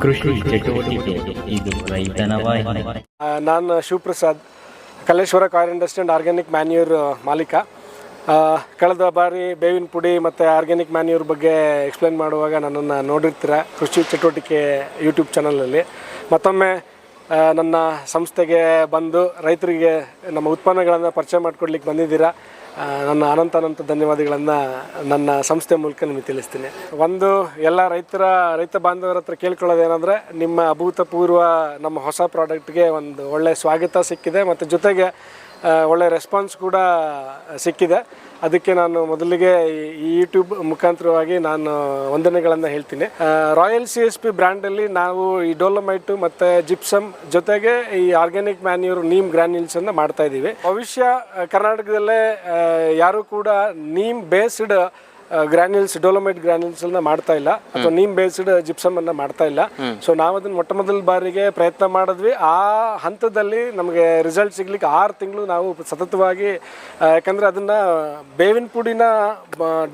ಕೃಷಿ ಚಟುವಟಿಕೆ ಇದು ರೈತನ ವಾಹಿನಿ. ನಾನು Shivaprasad, Kalleshwara car industry and organic manure ಮಾಲೀಕ. ಕಳೆದ ಬಾರಿ ಬೇವಿನ ಪುಡಿ ಮತ್ತು ಆರ್ಗ್ಯಾನಿಕ್ ಮ್ಯಾನ್ಯೂರ್ ಬಗ್ಗೆ ಎಕ್ಸ್ಪ್ಲೇನ್ ಮಾಡುವಾಗ ನನ್ನನ್ನು ನೋಡಿರ್ತೀರ ಕೃಷಿ ಚಟುವಟಿಕೆ ಯೂಟ್ಯೂಬ್ ಚಾನಲಲ್ಲಿ. ಮತ್ತೊಮ್ಮೆ ನನ್ನ ಸಂಸ್ಥೆಗೆ ಬಂದು ರೈತರಿಗೆ ನಮ್ಮ ಉತ್ಪನ್ನಗಳನ್ನು ಪರಿಚಯ ಮಾಡಿಕೊಡ್ಲಿಕ್ಕೆ ಬಂದಿದ್ದೀರಾ. ನನ್ನ ಅನಂತ ಧನ್ಯವಾದಗಳನ್ನು ನನ್ನ ಸಂಸ್ಥೆ ಮೂಲಕ ನಿಮಗೆ ತಿಳಿಸ್ತೀನಿ. ಒಂದು ಎಲ್ಲ ರೈತ ಬಾಂಧವರ ಹತ್ರ ಕೇಳ್ಕೊಳ್ಳೋದೇನೆಂದರೆ, ನಿಮ್ಮ ಅಭೂತಪೂರ್ವ ನಮ್ಮ ಹೊಸ ಪ್ರಾಡಕ್ಟ್ಗೆ ಒಂದು ಒಳ್ಳೆಯ ಸ್ವಾಗತ ಸಿಕ್ಕಿದೆ ಮತ್ತು ಜೊತೆಗೆ ಒಳ್ಳೆಯ ರೆಸ್ಪಾನ್ಸ್ ಕೂಡ ಸಿಕ್ಕಿದೆ. ಅದಕ್ಕೆ ನಾನು ಮೊದಲಿಗೆ ಈ ಯೂಟ್ಯೂಬ್ ಮುಖಾಂತರವಾಗಿ ನಾನು ವಂದನೆಗಳನ್ನು ಹೇಳ್ತೀನಿ. ರಾಯಲ್ CSP ಬ್ರ್ಯಾಂಡಲ್ಲಿ ನಾವು ಈ ಡೋಲೋಮೈಟು ಮತ್ತು ಜಿಪ್ಸಮ್ ಜೊತೆಗೆ ಈ ಆರ್ಗ್ಯಾನಿಕ್ ಮ್ಯಾನ್ಯೂರ್ ನೀಮ್ ಗ್ರ್ಯಾನ್ಯೂಲ್ಸನ್ನು ಮಾಡ್ತಾ ಇದ್ದೀವಿ. ಭವಿಷ್ಯ ಕರ್ನಾಟಕದಲ್ಲೇ ಯಾರೂ ಕೂಡ ನೀಮ್ ಬೇಸ್ಡ್ ಗ್ರ್ಯಾನ್ಯೂಲ್ಸ್, ಡೋಲೋಮೈಟ್ ಗ್ರ್ಯಾನ್ಯೂಲ್ಸನ್ನ ಮಾಡ್ತಾ ಇಲ್ಲ, ಅಥವಾ ನೀಮ್ ಬೇಸ್ಡ್ ಜಿಪ್ಸಮ್ ಅನ್ನ ಮಾಡ್ತಾ ಇಲ್ಲ. ಸೊ ನಾವು ಅದನ್ನ ಮೊಟ್ಟ ಬಾರಿಗೆ ಪ್ರಯತ್ನ ಮಾಡಿದ್ವಿ. ಆ ಹಂತದಲ್ಲಿ ನಮಗೆ ರಿಸಲ್ಟ್ ಸಿಗ್ಲಿಕ್ಕೆ 6 ತಿಂಗಳು ನಾವು ಸತತವಾಗಿ, ಯಾಕಂದ್ರೆ ಅದನ್ನ ಬೇವಿನ ಪುಡಿನ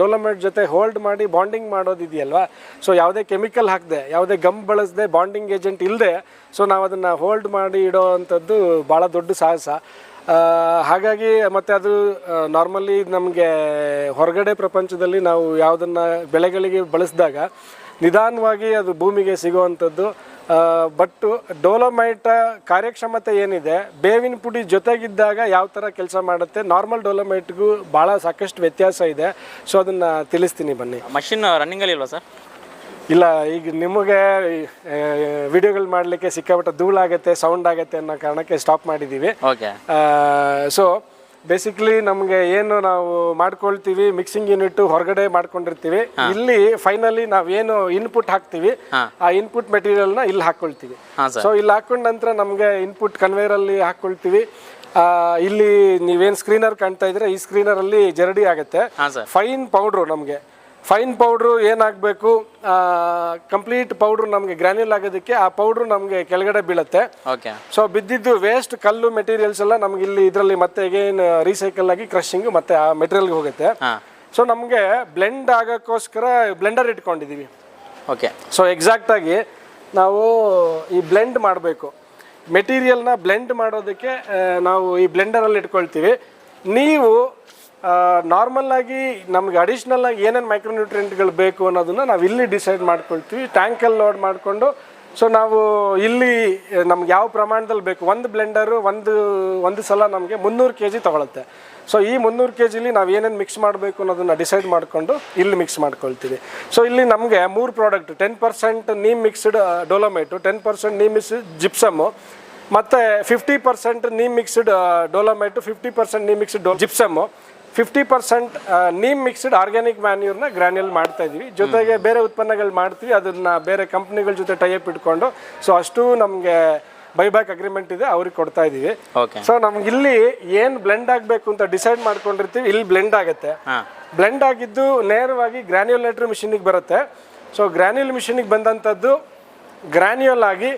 ಡೋಲೋಮೈಟ್ ಜೊತೆ ಹೋಲ್ಡ್ ಮಾಡಿ ಬಾಂಡಿಂಗ್ ಮಾಡೋದಿದೆಯಲ್ವಾ, ಸೊ ಯಾವುದೇ ಕೆಮಿಕಲ್ ಹಾಕದೆ, ಯಾವುದೇ ಗಮ್ ಬಳಸದೆ, ಬಾಂಡಿಂಗ್ ಏಜೆಂಟ್ ಇಲ್ಲದೆ, ಸೊ ನಾವು ಅದನ್ನು ಹೋಲ್ಡ್ ಮಾಡಿ ಇಡೋ ಅಂಥದ್ದು ಭಾಳ ದೊಡ್ಡ ಸಾಹಸ. ಹಾಗಾಗಿ ಮತ್ತು ಅದು ನಾರ್ಮಲಿ ನಮಗೆ ಹೊರಗಡೆ ಪ್ರಪಂಚದಲ್ಲಿ ನಾವು ಯಾವುದನ್ನು ಬೆಳೆಗಳಿಗೆ ಬಳಸಿದಾಗ ನಿಧಾನವಾಗಿ ಅದು ಭೂಮಿಗೆ ಸಿಗುವಂಥದ್ದು. ಬಟ್ ಡೋಲೋಮೈಟ್ ಕಾರ್ಯಕ್ಷಮತೆ ಏನಿದೆ, ಬೇವಿನ ಪುಡಿ ಜೊತೆಗಿದ್ದಾಗ ಯಾವ ಥರ ಕೆಲಸ ಮಾಡುತ್ತೆ, ನಾರ್ಮಲ್ ಡೋಲೋಮೈಟ್ಗೂ ಭಾಳ ಸಾಕಷ್ಟು ವ್ಯತ್ಯಾಸ ಇದೆ. ಸೊ ಅದನ್ನು ತಿಳಿಸ್ತೀನಿ, ಬನ್ನಿ. ಮಷಿನ್ ರನ್ನಿಂಗಲ್ಲಿ ಇಲ್ವಾ ಸರ್? ಇಲ್ಲ, ಈಗ ನಿಮಗೆ ವಿಡಿಯೋಗಳು ಮಾಡಲಿಕ್ಕೆ ಸಿಕ್ಕಾಪಟ್ಟೆ ಧೂಳಾಗತ್ತೆ, ಸೌಂಡ್ ಆಗುತ್ತೆ ಅನ್ನೋ ಕಾರಣಕ್ಕೆ ಸ್ಟಾಪ್ ಮಾಡಿದ್ದೀವಿ. ಓಕೆ. ಸೊ ಬೇಸಿಕ್ಲಿ ನಮಗೆ ಏನು ನಾವು ಮಾಡ್ಕೊಳ್ತೀವಿ, ಮಿಕ್ಸಿಂಗ್ ಯೂನಿಟ್ ಹೊರಗಡೆ ಮಾಡ್ಕೊಂಡಿರ್ತೀವಿ. ಇಲ್ಲಿ ಫೈನಲಿ ನಾವೇನು ಇನ್ಪುಟ್ ಹಾಕ್ತೀವಿ, ಆ ಇನ್ಪುಟ್ ಮೆಟೀರಿಯಲ್ನ ಇಲ್ಲಿ ಹಾಕ್ಕೊಳ್ತೀವಿ. ಸೊ ಇಲ್ಲಿ ಹಾಕೊಂಡ ನಂತರ ನಮಗೆ ಇನ್ಪುಟ್ ಕನ್ವೇರಲ್ಲಿ ಹಾಕ್ಕೊಳ್ತೀವಿ. ಇಲ್ಲಿ ನೀವೇನು ಸ್ಕ್ರೀನರ್ ಕಾಣ್ತಾ ಇದ್ರೆ, ಈ ಸ್ಕ್ರೀನರಲ್ಲಿ ಜರಡಿ ಆಗುತ್ತೆ. ಫೈನ್ ಪೌಡ್ರು, ನಮಗೆ ಫೈನ್ ಪೌಡ್ರು ಏನಾಗಬೇಕು, ಕಂಪ್ಲೀಟ್ ಪೌಡ್ರು ನಮಗೆ ಗ್ರ್ಯಾನ್ಯೂಲ್ ಆಗೋದಕ್ಕೆ ಆ ಪೌಡ್ರು ನಮಗೆ ಕೆಳಗಡೆ ಬೀಳುತ್ತೆ. ಸೊ ಬಿದ್ದಿದ್ದು ವೇಸ್ಟ್ ಕಲ್ಲು ಮೆಟೀರಿಯಲ್ಸ್ ಎಲ್ಲ ನಮ್ಗೆ ಇಲ್ಲಿ ಇದರಲ್ಲಿ ಮತ್ತೆ ಅಗೇನ್ ರೀಸೈಕಲ್ ಆಗಿ ಕ್ರಶಿಂಗ್ ಮತ್ತೆ ಆ ಮೆಟೀರಿಯಲ್ಗೆ ಹೋಗುತ್ತೆ. ಸೊ ನಮಗೆ ಬ್ಲೆಂಡ್ ಆಗೋಕ್ಕೋಸ್ಕರ ಬ್ಲೆಂಡರ್ ಇಟ್ಕೊಂಡಿದ್ದೀವಿ. ಓಕೆ. ಸೊ ಎಕ್ಸಾಕ್ಟ್ ಆಗಿ ನಾವು ಈ ಬ್ಲೆಂಡ್ ಮಾಡಬೇಕು, ಮೆಟೀರಿಯಲ್ನ ಬ್ಲೆಂಡ್ ಮಾಡೋದಕ್ಕೆ ನಾವು ಈ ಬ್ಲೆಂಡರಲ್ಲಿ ಇಟ್ಕೊಳ್ತೀವಿ. ನೀವು ನಾರ್ಮಲ್ ಆಗಿ ನಮ್ಗೆ ಅಡಿಷ್ನಲ್ ಆಗಿ ಏನೇನು ಮೈಕ್ರೋನ್ಯೂಟ್ರಿಯೆಂಟ್ಗಳು ಬೇಕು ಅನ್ನೋದನ್ನ ನಾವು ಇಲ್ಲಿ ಡಿಸೈಡ್ ಮಾಡ್ಕೊಳ್ತೀವಿ, ಟ್ಯಾಂಕಲ್ಲಿ ಲೋಡ್ ಮಾಡಿಕೊಂಡು. ಸೊ ನಾವು ಇಲ್ಲಿ ನಮ್ಗೆ ಯಾವ ಪ್ರಮಾಣದಲ್ಲಿ ಬೇಕು, ಒಂದು ಬ್ಲೆಂಡರು ಒಂದು ಸಲ ನಮಗೆ 300 kg ತೊಗೊಳುತ್ತೆ. ಸೊ ಈ 300 kgಲಿ ನಾವು ಏನೇನು ಮಿಕ್ಸ್ ಮಾಡಬೇಕು ಅನ್ನೋದನ್ನು ಡಿಸೈಡ್ ಮಾಡಿಕೊಂಡು ಇಲ್ಲಿ ಮಿಕ್ಸ್ ಮಾಡ್ಕೊಳ್ತೀವಿ. ಸೊ ಇಲ್ಲಿ ನಮಗೆ 3 product, 10% neem mixed dolomite, 10% neem mixed gypsum, ಮತ್ತು 50% neem mixed dolomite, 50% neem mixed gypsum, 50% neem mixed organic ಮ್ಯಾನ್ಯೂರ್ನ ಗ್ರ್ಯಾನ್ಯೂಲ್ ಮಾಡ್ತಾ ಇದೀವಿ. ಜೊತೆಗೆ ಬೇರೆ ಉತ್ಪನ್ನಗಳು ಮಾಡ್ತೀವಿ, ಅದನ್ನ ಬೇರೆ ಕಂಪ್ನಿಗಳ ಜೊತೆ ಟೈಅಪ್ ಇಟ್ಕೊಂಡು. ಸೊ ಅಷ್ಟು ನಮಗೆ ಬೈಬ್ಯಾಕ್ ಅಗ್ರಿಮೆಂಟ್ ಇದೆ, ಅವ್ರಿಗೆ ಕೊಡ್ತಾ ಇದೀವಿ. ಸೊ ನಮ್ಗೆ ಇಲ್ಲಿ ಏನು ಬ್ಲೆಂಡ್ ಆಗಬೇಕು ಅಂತ ಡಿಸೈಡ್ ಮಾಡ್ಕೊಂಡಿರ್ತೀವಿ, ಇಲ್ಲಿ ಬ್ಲೆಂಡ್ ಆಗುತ್ತೆ. ಬ್ಲೆಂಡ್ ಆಗಿದ್ದು ನೇರವಾಗಿ ಗ್ರ್ಯಾನ್ಯುಲೇಟರ್ ಮಿಷಿನಿಗೆ ಬರುತ್ತೆ. ಸೊ ಗ್ರ್ಯಾನ್ಯೂಲ್ ಮಿಷಿನಿಗೆ ಬಂದಂಥದ್ದು ಗ್ರ್ಯಾನ್ಯೂಲ್ ಆಗಿ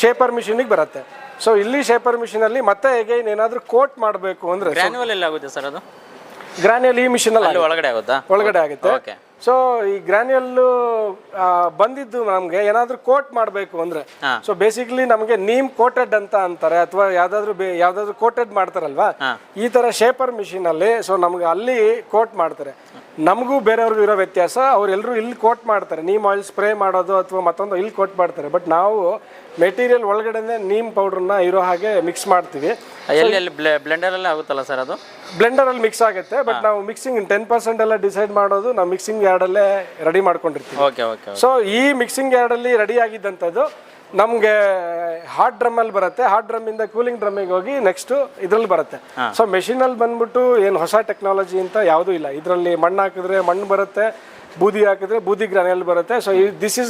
ಶೇಪರ್ ಮಿಷಿನಿಗೆ ಬರುತ್ತೆ. ಸೊ ಇಲ್ಲಿ ಶೇಪರ್ ಮಿಷಿನಲ್ಲಿ ಮತ್ತೆ ಹೇಗೆ ಏನಾದರೂ ಕೋಟ್ ಮಾಡಬೇಕು ಅಂದರೆ, ಗ್ರ್ಯಾನ್ಯುವಲ್ ಎಲ್ಲ ಆಗುತ್ತೆ ಸರ್? ಅದು ಗ್ರಾನ್ಯೂಲ್ ಈ ಮಿಷಿನ್ ಅಲ್ಲಿ ಒಳಗಡೆ ಆಗುತ್ತಾ? ಒಳಗಡೆ ಆಗುತ್ತೆ. ಸೊ ಈ ಗ್ರಾನ್ಯೂಲ್ ಬಂದಿದ್ದು ನಮ್ಗೆ ಏನಾದ್ರೂ ಕೋಟ್ ಮಾಡಬೇಕು ಅಂದ್ರೆ, ಸೊ ಬೇಸಿಕಲಿ ನಮಗೆ ನೀಮ್ ಕೋಟೆಡ್ ಅಂತ ಅಂತಾರೆ, ಅಥವಾ ಯಾವ್ದಾದ್ರು ಕೋಟೆಡ್ ಮಾಡ್ತಾರಲ್ವಾ, ಈ ತರ ಶೇಪರ್ ಮಿಷಿನ್ ಅಲ್ಲಿ. ಸೊ ನಮ್ಗೆ ಅಲ್ಲಿ ಕೋಟ್ ಮಾಡ್ತಾರೆ. ನಮಗೂ ಬೇರೆಯವ್ರಿಗೂ ಇರೋ ವ್ಯತ್ಯಾಸ, ಅವ್ರೆಲ್ಲರೂ ಇಲ್ಲಿ ಕೋಟ್ ಮಾಡ್ತಾರೆ, ನೀಮ್ ಆಯಿಲ್ ಸ್ಪ್ರೇ ಮಾಡೋದು ಅಥವಾ ಮತ್ತೊಂದು ಇಲ್ಲಿ ಕೋಟ್ ಮಾಡ್ತಾರೆ. ಬಟ್ ನಾವು ಮೆಟೀರಿಯಲ್ ಒಳಗಡೆ ನೀಮ್ ಪೌಡರ್ನ ಇರೋ ಹಾಗೆ ಮಿಕ್ಸ್ ಮಾಡ್ತೀವಿ. ಬ್ಲೆಂಡರ್ ಅಲ್ಲಿ ಆಗುತ್ತಲ್ಲ ಸರ್? ಅದು ಬ್ಲೆಂಡರ್ ಅಲ್ಲಿ ಮಿಕ್ಸ್ ಆಗುತ್ತೆ. ಬಟ್ ನಾವು ಮಿಕ್ಸಿಂಗ್ 10% ಎಲ್ಲ ಡಿಸೈಡ್ ಮಾಡೋದು ನಾವು ಮಿಕ್ಸಿಂಗ್ ಯಾರ್ಡ್ ಅಲ್ಲೇ ರೆಡಿ ಮಾಡ್ಕೊಂಡಿರ್ತೀವಿ. ಸೊ ಈ ಮಿಕ್ಸಿಂಗ್ ಯಾರ್ಡ್ ಅಲ್ಲಿ ರೆಡಿ ಆಗಿದ್ದಂಥದ್ದು ನಮ್ಗೆ ಹಾಟ್ ಡ್ರಮ್ ಅಲ್ಲಿ ಬರುತ್ತೆ. ಹಾಟ್ ಡ್ರಮ್ ಇಂದ ಕೂಲಿಂಗ್ ಡ್ರಮ್ಮಿಗೆ ಹೋಗಿ ನೆಕ್ಸ್ಟ್ ಇದ್ರಲ್ಲಿ ಬರುತ್ತೆ. ಸೊ ಮೆಷಿನ್ ಅಲ್ಲಿ ಬಂದ್ಬಿಟ್ಟು ಏನು ಹೊಸ ಟೆಕ್ನಾಲಜಿ ಅಂತ ಯಾವುದೂ ಇಲ್ಲ. ಇದರಲ್ಲಿ ಮಣ್ಣು ಹಾಕಿದ್ರೆ ಮಣ್ಣು ಬರುತ್ತೆ, ಬೂದಿ ಹಾಕಿದ್ರೆ ಬೂದಿ ಗ್ರಾನ್ಯುಲ್ ಬರುತ್ತೆ. So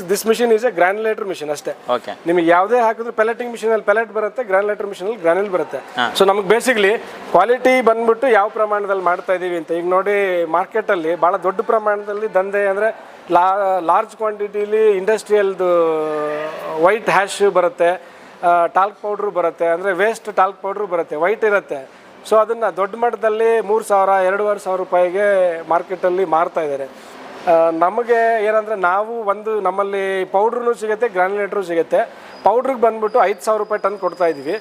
this machine is a granulator machine ಅಷ್ಟೇ. ನಿಮಗೆ ಯಾವುದೇ ಹಾಕಿದ್ರೆ ಪೆಲೆಟಿಂಗ್ ಮಿಷಿನ್ ಅಲ್ಲಿ ಪೆಲೆಟ್ ಬರುತ್ತೆ, ಗ್ರಾನ್ಯುಲೇಟರ್ ಮಿಷಿನ್ ಅಲ್ಲಿ ಗ್ರಾನ್ಯುಲ್ ಬರುತ್ತೆ. ಸೊ ನಮ್ಗೆ ಬೇಸಿಕ್ಲಿ ಕ್ವಾಲಿಟಿ ಬಂದ್ಬಿಟ್ಟು ಯಾವ ಪ್ರಮಾಣದಲ್ಲಿ ಮಾಡ್ತಾ ಇದೀವಿ ಅಂತ, ಈಗ ನೋಡಿ ಮಾರ್ಕೆಟ್ ಅಲ್ಲಿ ಬಹಳ ದೊಡ್ಡ ಪ್ರಮಾಣದಲ್ಲಿ ದಂಧೆ ಅಂದ್ರೆ ಲಾರ್ಜ್ ಕ್ವಾಂಟಿಟಿಲಿ ಇಂಡಸ್ಟ್ರಿಯಲ್ದು ವೈಟ್ ಹ್ಯಾಶ್ ಬರುತ್ತೆ, ಟಾಲ್ಕ್ ಪೌಡ್ರು ಬರುತ್ತೆ, ಅಂದರೆ ವೇಸ್ಟ್ ಟಾಲ್ಕ್ ಪೌಡ್ರು ಬರುತ್ತೆ, ವೈಟ್ ಇರುತ್ತೆ. ಸೊ ಅದನ್ನು ದೊಡ್ಡ ಮಟ್ಟದಲ್ಲಿ 3,000 2,500 ರೂಪಾಯಿಗೆ ಮಾರ್ಕೆಟಲ್ಲಿ ಮಾರ್ತಾ ಇದ್ದಾರೆ. ನಮಗೆ ಏನಂದರೆ ನಾವು ನಮ್ಮಲ್ಲಿ ಪೌಡ್ರೂ ಸಿಗುತ್ತೆ, ಗ್ರಾನ್ಯುಲೇಟ್ರು ಸಿಗುತ್ತೆ. ಪೌಡ್ರಿಗೆ ಬಂದುಬಿಟ್ಟು 5,000 ರೂಪಾಯಿ ಟನ್ ಕೊಡ್ತಾಯಿದ್ವಿ.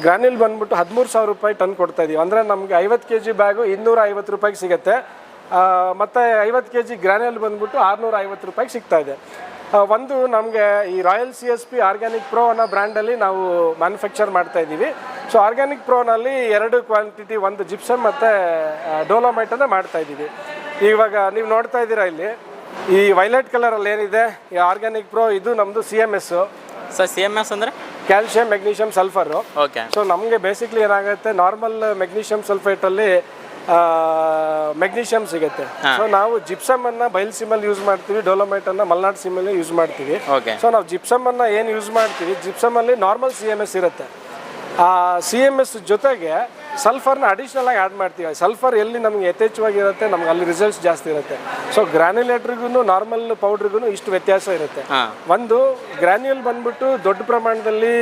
ಗ್ರಾನ್ಯುಲ್ ಬಂದುಬಿಟ್ಟು 13,000 ರೂಪಾಯಿ ಟನ್ ಕೊಡ್ತಾಯಿದ್ದೀವಿ. ಅಂದರೆ ನಮಗೆ 50 kg ಬ್ಯಾಗು 250 ರೂಪಾಯಿಗೆ ಸಿಗುತ್ತೆ. ಮತ್ತು 50 kg ಗ್ರಾನ್ಯುಲ್ ಬಂದುಬಿಟ್ಟು 650 ರೂಪಾಯಿಗೆ ಸಿಗ್ತಾಯಿದೆ. ನಮಗೆ ಈ ರಾಯಲ್ CSP ಆರ್ಗ್ಯಾನಿಕ್ ಪ್ರೋ ಅನ್ನೋ ಬ್ರ್ಯಾಂಡಲ್ಲಿ ನಾವು ಮ್ಯಾನುಫ್ಯಾಕ್ಚರ್ ಮಾಡ್ತಾಯಿದ್ದೀವಿ. ಸೊ ಆರ್ಗ್ಯಾನಿಕ್ ಪ್ರೋನಲ್ಲಿ 2 ಕ್ವಾಂಟಿಟಿ, ಒಂದು ಜಿಪ್ಸಮ್ ಮತ್ತು ಡೋಲೋಮೈಟನ್ನು ಮಾಡ್ತಾಯಿದ್ದೀವಿ. ಇವಾಗ ನೀವು ನೋಡ್ತಾ ಇದ್ದೀರಾ ಇಲ್ಲಿ ಈ ವೈಲೆಟ್ ಕಲರಲ್ಲಿ ಏನಿದೆ ಈ ಆರ್ಗ್ಯಾನಿಕ್ ಪ್ರೋ, ಇದು ನಮ್ಮದು CMS. ಸರ್ CMS ಅಂದರೆ calcium magnesium sulphur. Okay. So ನಮಗೆ ಬೇಸಿಕ್ಲಿ ಏನಾಗುತ್ತೆ, ನಾರ್ಮಲ್ ಮೆಗ್ನೀಷಿಯಂ ಸಲ್ಫೇಟಲ್ಲಿ ಮೆಗ್ನೀಷಿಯಂ ಸಿಗುತ್ತೆ. ಸೊ ನಾವು ಜಿಪ್ಸಮನ್ನು ಬಯಲ್ಸೀಮಲ್ಲಿ ಯೂಸ್ ಮಾಡ್ತೀವಿ, ಡೋಲೋಮೈಟನ್ನು ಮಲ್ನಾಡ್ ಸೀಮಲ್ಲಿ ಯೂಸ್ ಮಾಡ್ತೀವಿ. ಸೊ ನಾವು ಜಿಪ್ಸಮನ್ನು ಏನು ಯೂಸ್ ಮಾಡ್ತೀವಿ, ಜಿಪ್ಸಮಲ್ಲಿ ನಾರ್ಮಲ್ CMS ಇರುತ್ತೆ. ಆ CMS ಜೊತೆಗೆ ಸಲ್ಫರ್ನ ಅಡಿಷ್ನಲ್ ಆಗಿ ಆ್ಯಡ್ ಮಾಡ್ತೀವಿ. ಸಲ್ಫರ್ ಎಲ್ಲಿ ನಮಗೆ ಯಥೇಚ್ಛವಾಗಿರುತ್ತೆ, ನಮ್ಗೆ ಅಲ್ಲಿ ರಿಸಲ್ಟ್ಸ್ ಜಾಸ್ತಿ ಇರುತ್ತೆ. ಸೊ ಗ್ರಾನ್ಯುಲೇಟ್ರಿಗೂ ನಾರ್ಮಲ್ ಪೌಡ್ರಿಗೂ ಇಷ್ಟು ವ್ಯತ್ಯಾಸ ಇರುತ್ತೆ. ಗ್ರಾನ್ಯುಲ್ ಬಂದ್ಬಿಟ್ಟು ದೊಡ್ಡ ಪ್ರಮಾಣದಲ್ಲಿ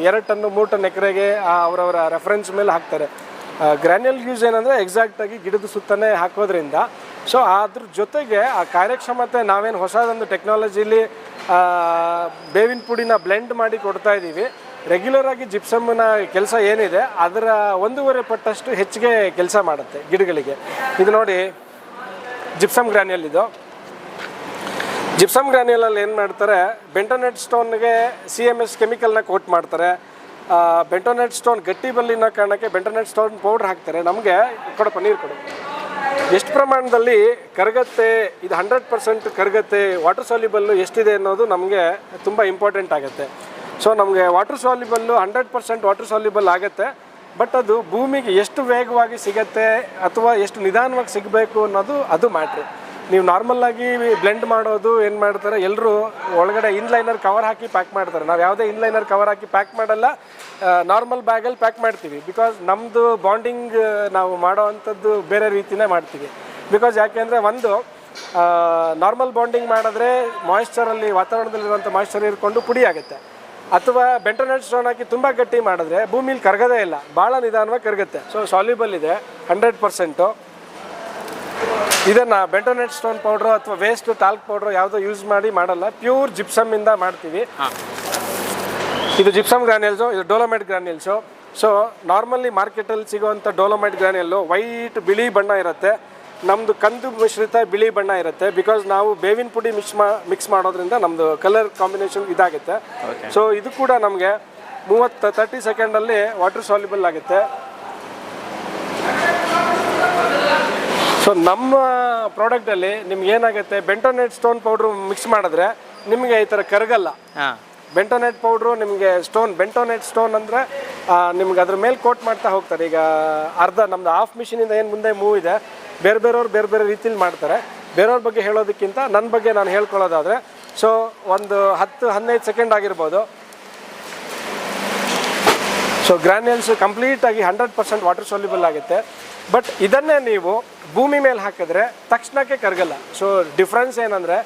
2 ಟನ್ನು 3 ಟನ್ ಎಕರೆಗೆ ಅವರವರ ರೆಫರೆನ್ಸ್ ಮೇಲೆ ಹಾಕ್ತಾರೆ. ಗ್ರಾನ್ಯುಲ್ ಯೂಸ್ ಏನಂದರೆ ಎಕ್ಸಾಕ್ಟಾಗಿ ಗಿಡದ ಸುತ್ತನೇ ಹಾಕೋದ್ರಿಂದ. ಸೊ ಅದ್ರ ಜೊತೆಗೆ ಆ ಕಾರ್ಯಕ್ಷಮತೆ ನಾವೇನು ಹೊಸದೊಂದು ಟೆಕ್ನಾಲಜಿಲಿ ಬೇವಿನ ಪುಡಿನ ಬ್ಲೆಂಡ್ ಮಾಡಿ ಕೊಡ್ತಾ ಇದ್ದೀವಿ. ರೆಗ್ಯುಲರ್ ಆಗಿ ಜಿಪ್ಸಮ್ನ ಕೆಲಸ ಏನಿದೆ ಅದರ 1.5 ಪಟ್ಟಷ್ಟು ಹೆಚ್ಚಿಗೆ ಕೆಲಸ ಮಾಡುತ್ತೆ ಗಿಡಗಳಿಗೆ. ಇದು ನೋಡಿ ಜಿಪ್ಸಮ್ ಗ್ರಾನ್ಯುಲ್. ಇದು ಜಿಪ್ಸಮ್ ಗ್ರಾನ್ಯುಲಲ್ಲಿ ಏನು ಮಾಡ್ತಾರೆ, ಬೆಂಟೋನೇಟ್ ಸ್ಟೋನ್ಗೆ CMS ಕೆಮಿಕಲ್ನ ಕೋಟ್ ಮಾಡ್ತಾರೆ. ಬೆಂಟೋನೇಟ್ ಸ್ಟೋನ್ ಗಟ್ಟಿ ಬಲ್ಲಿನ ಕಾರಣಕ್ಕೆ ಬೆಂಟೋನೇಟ್ ಸ್ಟೋನ್ ಪೌಡ್ರ್ ಹಾಕ್ತಾರೆ. ನಮಗೆ ಕೊಡಪ್ಪ ನೀರು ಕೊಡು. ಎಷ್ಟು ಪ್ರಮಾಣದಲ್ಲಿ ಕರಗತ್ತೆ, ಇದು 100% ಕರಗತ್ತೆ, ವಾಟರ್ ಸಾಲ್ಯುಬಲ್ಲು ಎಷ್ಟಿದೆ ಅನ್ನೋದು ನಮಗೆ ತುಂಬ ಇಂಪಾರ್ಟೆಂಟ್ ಆಗುತ್ತೆ. ಸೊ ನಮಗೆ ವಾಟರ್ ಸಾಲ್ಯುಬಲ್ಲು 100% ವಾಟರ್ ಸಾಲ್ಯುಬಲ್ ಆಗುತ್ತೆ. ಬಟ್ ಅದು ಭೂಮಿಗೆ ಎಷ್ಟು ವೇಗವಾಗಿ ಸಿಗುತ್ತೆ ಅಥವಾ ಎಷ್ಟು ನಿಧಾನವಾಗಿ ಸಿಗಬೇಕು ಅನ್ನೋದು ಅದು ಮ್ಯಾಟ್ರು. ನೀವು ನಾರ್ಮಲ್ಲಾಗಿ ಬ್ಲೆಂಡ್ ಮಾಡೋದು ಏನು ಮಾಡ್ತಾರೆ, ಎಲ್ಲರೂ ಒಳಗಡೆ ಇನ್ಲೈನರ್ ಕವರ್ ಹಾಕಿ ಪ್ಯಾಕ್ ಮಾಡ್ತಾರೆ. ನಾವು ಯಾವುದೇ ಇನ್ಲೈನರ್ ಕವರ್ ಹಾಕಿ ಪ್ಯಾಕ್ ಮಾಡಲ್ಲ, ನಾರ್ಮಲ್ ಬ್ಯಾಗಲ್ಲಿ ಪ್ಯಾಕ್ ಮಾಡ್ತೀವಿ. ಬಿಕಾಸ್ ನಮ್ಮದು ಬಾಂಡಿಂಗ್ ನಾವು ಮಾಡೋ ಅಂಥದ್ದು ಬೇರೆ ರೀತಿಯೇ ಮಾಡ್ತೀವಿ. ಬಿಕಾಸ್ ಯಾಕೆಂದರೆ ನಾರ್ಮಲ್ ಬಾಂಡಿಂಗ್ ಮಾಡಿದ್ರೆ ಮಾಯಿಶ್ಚರಲ್ಲಿ, ವಾತಾವರಣದಲ್ಲಿರುವಂಥ ಮಾಯಿಶ್ಚರ್ ಇರ್ಕೊಂಡು ಪುಡಿ ಆಗುತ್ತೆ. ಅಥವಾ ಬೆಂಟೋನೇಟ್ ಸ್ಟೋನ್ ಹಾಕಿ ತುಂಬ ಗಟ್ಟಿ ಮಾಡಿದ್ರೆ ಭೂಮಿಲಿ ಕರಗೋದೇ ಇಲ್ಲ, ಭಾಳ ನಿಧಾನವಾಗಿ ಕರಗುತ್ತೆ. ಸೊ ಸಾಲ್ಯುಬಲ್ ಇದೆ 100%. ಇದನ್ನು ಬೆಂಟೋನೇಟ್ ಸ್ಟೋನ್ ಪೌಡ್ರು ಅಥವಾ ವೇಸ್ಟ್ ಟಾಲ್ಕ್ ಪೌಡ್ರು ಯಾವುದೋ ಯೂಸ್ ಮಾಡಲ್ಲ, ಪ್ಯೂರ್ ಜಿಪ್ಸಮ್ಮಿಂದ ಮಾಡ್ತೀವಿ. ಇದು ಜಿಪ್ಸಮ್ ಗ್ರಾನ್ಯುಲ್ಸು, ಇದು ಡೋಲೋಮೈಟ್ ಗ್ರಾನ್ಯುಲ್ಸು. ಸೊ ನಾರ್ಮಲಿ ಮಾರ್ಕೆಟಲ್ಲಿ ಸಿಗೋವಂಥ ಡೋಲೋಮೈಟ್ ಗ್ರಾನ್ಯುಲ್ಲು ವೈಟ್ ಬಿಳಿ ಬಣ್ಣ ಇರುತ್ತೆ, ನಮ್ಮದು ಕಂದು ಮಿಶ್ರಿತ ಬಿಳಿ ಬಣ್ಣ ಇರುತ್ತೆ. ಬಿಕಾಸ್ ನಾವು ಬೇವಿನ ಪುಡಿ ಮಿಕ್ಸ್ ಮಾಡೋದ್ರಿಂದ ನಮ್ಮದು ಕಲರ್ ಕಾಂಬಿನೇಷನ್ ಇದಾಗುತ್ತೆ. ಸೊ ಇದು ಕೂಡ ನಮಗೆ 30 ಸೆಕೆಂಡಲ್ಲಿ ವಾಟರ್ ಸಾಲ್ಯುಬಲ್ ಆಗುತ್ತೆ. ಸೊ ನಮ್ಮ ಪ್ರಾಡಕ್ಟಲ್ಲಿ ನಿಮ್ಗೆ ಏನಾಗುತ್ತೆ, ಬೆಂಟೋನೇಟ್ ಸ್ಟೋನ್ ಪೌಡ್ರು ಮಿಕ್ಸ್ ಮಾಡಿದ್ರೆ ನಿಮಗೆ ಈ ಥರ ಕರಗಲ್ಲ. ಬೆಂಟೋನೇಟ್ ಪೌಡ್ರು ನಿಮಗೆ ಬೆಂಟೋನೇಟ್ ಸ್ಟೋನ್ ಅಂದರೆ ನಿಮ್ಗೆ ಅದ್ರ ಮೇಲೆ ಕೋಟ್ ಮಾಡ್ತಾ ಹೋಗ್ತಾರೆ. ಈಗ ನಮ್ಮದು ಆಫ್ ಮಿಷಿನಿಂದ ಏನು ಮುಂದೆ ಮೂವ್ ಇದೆ, ಬೇರೆಯವ್ರು ಬೇರೆ ರೀತಿಲಿ ಮಾಡ್ತಾರೆ. ಬೇರೆಯವ್ರ ಬಗ್ಗೆ ಹೇಳೋದಕ್ಕಿಂತ ನನ್ನ ಬಗ್ಗೆ ನಾನು ಹೇಳ್ಕೊಳ್ಳೋದಾದರೆ, ಸೊ ಒಂದು 10-15 ಸೆಕೆಂಡ್ ಆಗಿರ್ಬೋದು. ಸೊ ಗ್ರಾನ್ಯುಲ್ಸ್ ಕಂಪ್ಲೀಟಾಗಿ 100% ವಾಟರ್ ಸಾಲ್ಯುಬಲ್ ಆಗುತ್ತೆ. ಬಟ್ ಇದನ್ನೇ ನೀವು ಭೂಮಿ ಮೇಲೆ ಹಾಕಿದ್ರೆ ತಕ್ಷಣಕ್ಕೆ ಕರಗಲ್ಲ. ಸೊ ಡಿಫ್ರೆನ್ಸ್ ಏನಂದರೆ,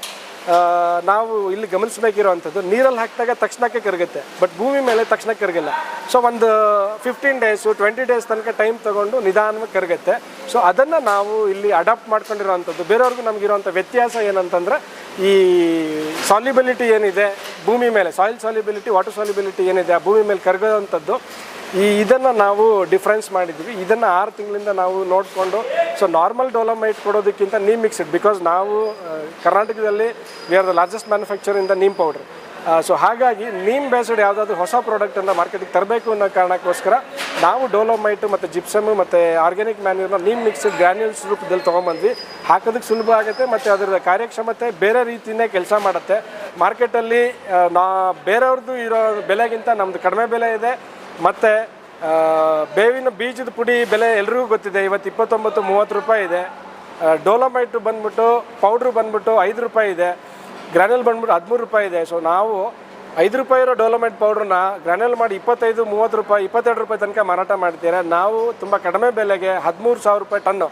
ನಾವು ಇಲ್ಲಿ ಗಮನಿಸಬೇಕಿರೋವಂಥದ್ದು, ನೀರಲ್ಲಿ ಹಾಕಿದಾಗ ತಕ್ಷಣಕ್ಕೆ ಕರಗುತ್ತೆ, ಬಟ್ ಭೂಮಿ ಮೇಲೆ ತಕ್ಷಣ ಕರಗಲ್ಲ. ಸೊ ಒಂದು 15 ಡೇಸು 20 ಡೇಸ್ ತನಕ ಟೈಮ್ ತೊಗೊಂಡು ನಿಧಾನವಾಗಿ ಕರಗುತ್ತೆ. ಸೊ ಅದನ್ನು ನಾವು ಇಲ್ಲಿ ಅಡಾಪ್ಟ್ ಮಾಡ್ಕೊಂಡಿರೋವಂಥದ್ದು. ಬೇರೆಯವ್ರಿಗೂ ನಮಗಿರೋವಂಥ ವ್ಯತ್ಯಾಸ ಏನಂತಂದರೆ, ಈ ಸಾಲ್ಯುಬಿಲಿಟಿ ಏನಿದೆ ಭೂಮಿ ಮೇಲೆ, ಸಾಯಿಲ್ ಸಾಲ್ಯುಬಿಲಿಟಿ, ವಾಟರ್ ಸಾಲ್ಯುಬಿಲಿಟಿ ಏನಿದೆ ಆ ಭೂಮಿ ಮೇಲೆ ಕರಗೋವಂಥದ್ದು, ಇದನ್ನು ನಾವು ಡಿಫ್ರೆನ್ಸ್ ಮಾಡಿದ್ವಿ. ಇದನ್ನು 6 ತಿಂಗಳಿಂದ ನಾವು ನೋಡಿಕೊಂಡು, ಸೊ ನಾರ್ಮಲ್ ಡೋಲೋಮೈಟ್ ಕೊಡೋದಕ್ಕಿಂತ ನೀಮ್ ಮಿಕ್ಸ್ಡ್, ಬಿಕಾಸ್ ನಾವು ಕರ್ನಾಟಕದಲ್ಲಿ we are the largest manufacture in the neem powder. So ಹಾಗಾಗಿ ನೀಮ್ ಬೇಸ್ಡ್ ಯಾವುದಾದ್ರೂ ಹೊಸ ಪ್ರಾಡಕ್ಟನ್ನು ಮಾರ್ಕೆಟಿಗೆ ತರಬೇಕು ಅನ್ನೋ ಕಾರಣಕ್ಕೋಸ್ಕರ ನಾವು ಡೋಲೋಮೈಟು ಮತ್ತು ಜಿಪ್ಸಮು ಮತ್ತು ಆರ್ಗ್ಯಾನಿಕ್ ಮ್ಯಾನ್ಯೂರ್ನ ನೀಮ್ ಮಿಕ್ಸ್ಡ್ ಗ್ರ್ಯಾನ್ಯೂಲ್ಸ್ ರೂಪದಲ್ಲಿ ತೊಗೊಂಬಂದ್ವಿ. ಹಾಕೋದಕ್ಕೆ ಸುಲಭ ಆಗುತ್ತೆ ಮತ್ತು ಅದರ ಕಾರ್ಯಕ್ಷಮತೆ ಬೇರೆ ರೀತಿಯೇ ಕೆಲಸ ಮಾಡುತ್ತೆ. ಮಾರ್ಕೆಟಲ್ಲಿ ಬೇರೆಯವ್ರದ್ದು ಇರೋ ಬೆಲೆಗಿಂತ ನಮ್ಮದು ಕಡಿಮೆ ಬೆಲೆ ಇದೆ. ಮತ್ತು ಬೇವಿನ ಬೀಜದ ಪುಡಿ ಬೆಲೆ ಎಲ್ರಿಗೂ ಗೊತ್ತಿದೆ, ಇವತ್ತು 29-30 ರೂಪಾಯಿ ಇದೆ. ಡೋಲೋಮೈಟು ಬಂದ್ಬಿಟ್ಟು ಪೌಡ್ರು ಬಂದ್ಬಿಟ್ಟು 5 ರೂಪಾಯಿ ಇದೆ. ಗ್ರಾನ್ಯುಲ್ ಬಂದ್ಬಿಟ್ಟು 13 ರೂಪಾಯಿ ಇದೆ. ಸೊ ನಾವು 5 ರೂಪಾಯಿ ಇರೋ ಡೋಲೋಮೈಟ್ ಪೌಡ್ರನ್ನ ಗ್ರಾನ್ಯುಲ್ ಮಾಡಿ 25-30 ರೂಪಾಯಿ 22 ರೂಪಾಯಿ ತನಕ ಮಾರಾಟ ಮಾಡ್ತೀರಾ. ನಾವು ತುಂಬ ಕಡಿಮೆ ಬೆಲೆಗೆ 13,000 ರೂಪಾಯಿ ಟನ್ನು,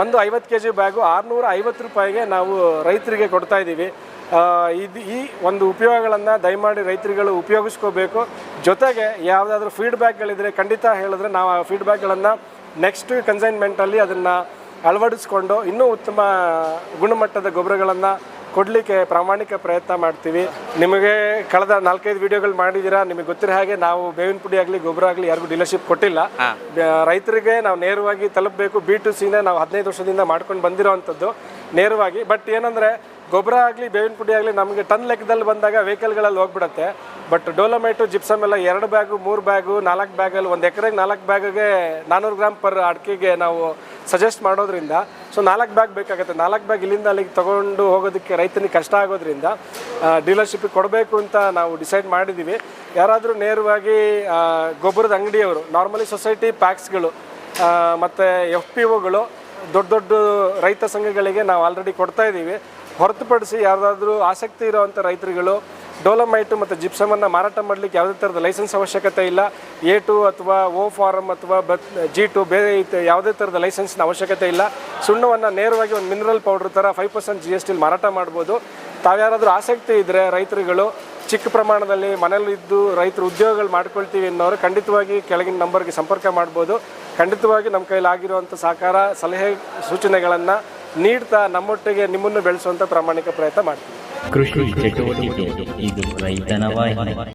ಒಂದು 50 kg ಬ್ಯಾಗು 650 ರೂಪಾಯಿಗೆ ನಾವು ರೈತರಿಗೆ ಕೊಡ್ತಾಯಿದ್ದೀವಿ. ಈ ಒಂದು ಉಪಯೋಗಗಳನ್ನು ದಯಮಾಡಿ ರೈತರುಗಳು ಉಪಯೋಗಿಸ್ಕೋಬೇಕು. ಜೊತೆಗೆ ಯಾವುದಾದ್ರೂ ಫೀಡ್ಬ್ಯಾಕ್ಗಳಿದ್ರೆ ಖಂಡಿತ ಹೇಳಿದ್ರೆ ನಾವು ಆ ಫೀಡ್ಬ್ಯಾಕ್ಗಳನ್ನು ನೆಕ್ಸ್ಟ್ ಕನ್ಸೈನ್ಮೆಂಟಲ್ಲಿ ಅದನ್ನು ಅಳವಡಿಸ್ಕೊಂಡು ಇನ್ನೂ ಉತ್ತಮ ಗುಣಮಟ್ಟದ ಗೊಬ್ಬರಗಳನ್ನು ಕೊಡಲಿಕ್ಕೆ ಪ್ರಾಮಾಣಿಕ ಪ್ರಯತ್ನ ಮಾಡ್ತೀವಿ. ನಿಮಗೆ ಕಳೆದ 4-5 ವಿಡಿಯೋಗಳು ಮಾಡಿದ್ದೀರಾ, ನಿಮಗೆ ಗೊತ್ತಿರೋ ಹಾಗೆ ನಾವು ಬೇವಿನ ಪುಡಿ ಆಗಲಿ ಗೊಬ್ಬರ ಆಗಲಿ ಯಾರಿಗೂ ಡೀಲರ್ಶಿಪ್ ಕೊಟ್ಟಿಲ್ಲ. ರೈತರಿಗೆ ನಾವು ನೇರವಾಗಿ ತಲುಪಬೇಕು. B2Cನೇ ನಾವು 15 ವರ್ಷದಿಂದ ಮಾಡ್ಕೊಂಡು ಬಂದಿರೋವಂಥದ್ದು ನೇರವಾಗಿ. ಬಟ್ ಏನಂದರೆ ಗೊಬ್ಬರ ಆಗಲಿ ಬೇವಿನ ಪುಡಿ ಆಗಲಿ ನಮಗೆ ಟನ್ ಲೆಕ್ಕದಲ್ಲಿ ಬಂದಾಗ ವೆಹಿಕಲ್ಗಳಲ್ಲಿ ಹೋಗ್ಬಿಡುತ್ತೆ. ಬಟ್ ಡೋಲಮೈಟು ಜಿಪ್ಸಮ್ ಎಲ್ಲ 2 ಬ್ಯಾಗು 3 ಬ್ಯಾಗು 4 ಬ್ಯಾಗಲ್ಲಿ 1 ಎಕರೆಗೆ 4 ಬ್ಯಾಗಿಗೆ 400 ಗ್ರಾಮ್ ಪರ್ ಅಡಿಕೆಗೆ ನಾವು ಸಜೆಸ್ಟ್ ಮಾಡೋದ್ರಿಂದ ಸೊ 4 ಬ್ಯಾಗ್ ಬೇಕಾಗುತ್ತೆ. 4 ಬ್ಯಾಗ್ ಇಲ್ಲಿಂದ ಅಲ್ಲಿಗೆ ತೊಗೊಂಡು ಹೋಗೋದಕ್ಕೆ ರೈತನಿಗೆ ಕಷ್ಟ ಆಗೋದ್ರಿಂದ ಡೀಲರ್ಶಿಪ್ಪಿಗೆ ಕೊಡಬೇಕು ಅಂತ ನಾವು ಡಿಸೈಡ್ ಮಾಡಿದ್ದೀವಿ. ಯಾರಾದರೂ ನೇರವಾಗಿ ಗೊಬ್ಬರದ ಅಂಗಡಿಯವರು, ನಾರ್ಮಲಿ ಸೊಸೈಟಿ ಪ್ಯಾಕ್ಸ್ಗಳು ಮತ್ತು FPOಗಳು, ದೊಡ್ಡ ದೊಡ್ಡ ರೈತ ಸಂಘಗಳಿಗೆ ನಾವು ಆಲ್ರೆಡಿ ಕೊಡ್ತಾ ಇದ್ದೀವಿ. ಹೊರತುಪಡಿಸಿ ಯಾರಾದರೂ ಆಸಕ್ತಿ ಇರೋವಂಥ ರೈತರುಗಳು ಡೋಲಮೈಟು ಮತ್ತು ಜಿಪ್ಸಮನ್ನು ಮಾರಾಟ ಮಾಡಲಿಕ್ಕೆ ಯಾವುದೇ ಥರದ ಲೈಸೆನ್ಸ್ ಅವಶ್ಯಕತೆ ಇಲ್ಲ. A2 ಅಥವಾ O ಫಾರಮ್ ಅಥವಾ G2 ಬೇರೆ ಯಾವುದೇ ಥರದ ಲೈಸೆನ್ಸ್ನ ಅವಶ್ಯಕತೆ ಇಲ್ಲ. ಸುಣ್ಣವನ್ನು ನೇರವಾಗಿ ಒಂದು ಮಿನರಲ್ ಪೌಡ್ರ್ ಥರ 5% GST ಮಾರಾಟ ಮಾಡ್ಬೋದು. ತಾವ್ಯಾರಾದರೂ ಆಸಕ್ತಿ ಇದ್ದರೆ ರೈತರುಗಳು ಚಿಕ್ಕ ಪ್ರಮಾಣದಲ್ಲಿ ಮನೇಲಿದ್ದು ರೈತರು ಉದ್ಯೋಗಗಳು ಮಾಡ್ಕೊಳ್ತೀವಿ ಅನ್ನೋರು ಖಂಡಿತವಾಗಿ ಕೆಳಗಿನ ನಂಬರ್ಗೆ ಸಂಪರ್ಕ ಮಾಡ್ಬೋದು. ಖಂಡಿತವಾಗಿ ನಮ್ಮ ಕೈಲಾಗಿರುವಂಥ ಸಹಕಾರ ಸಲಹೆ ಸೂಚನೆಗಳನ್ನು ನೀಡ್ತಾ ನಮ್ಮೊಟ್ಟಿಗೆ ನಿಮ್ಮನ್ನು ಬೆಳೆಸುವಂಥ ಪ್ರಾಮಾಣಿಕ ಪ್ರಯತ್ನ ಮಾಡ್ತೀವಿ. ಕೃಷಿ ಚಟುವಟಿಕೆ ಇದು ರೈತನ ವಾಹಿನಿ.